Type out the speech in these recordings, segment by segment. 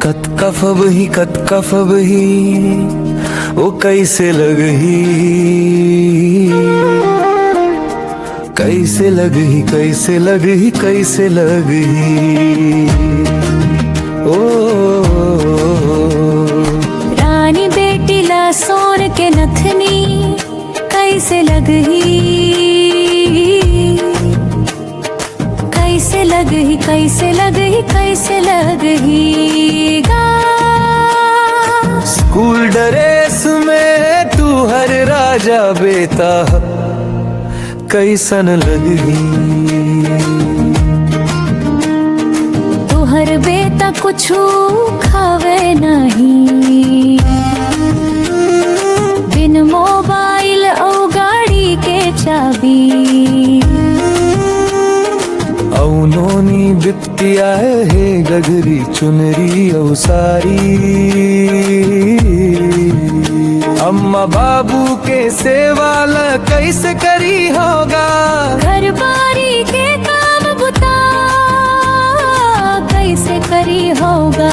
कत कफब ही वो कैसे लगही, कैसे लगही, कैसे लगही, कैसे लगही। ओ रानी बेटी ला सोन के नथनी कैसे लगही, कैसे लगही, कैसे लगही, कैसे लगही गा। स्कूल ड्रेस में तू हर राजा बेटा कैसन लगही, तुहर बेटा कुछु खावे नहीं, बिन मोबाइल और गाड़ी के चाबी। औनोनी बिटिया है गगरी चुनरी औ सारी, अम्मा बाबू के सेवाला कैसे करी होगा, घर बारी के काम बुता कैसे करी होगा।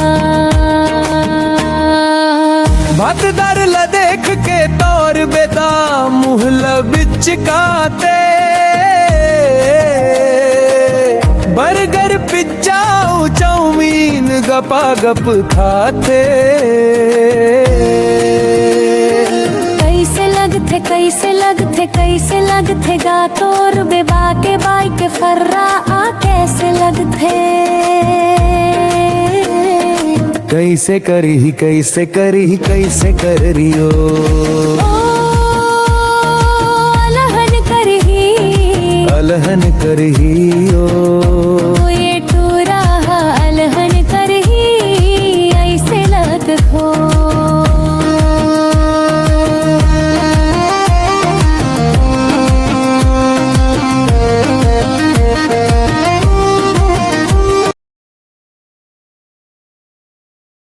भतदर ला देख के तौर बेटा मुहला बिचकाते, बर्गर पिज्जा चाउमीन गपा गप खाते। कैसे लगथे, कैसे लगथे, कैसे लगथे गा तोर बेबा के बाइक फर्रा आ कैसे लगथे। कैसे करी, कैसे करी, कैसे करियो, अलहन करही, अलहन करही।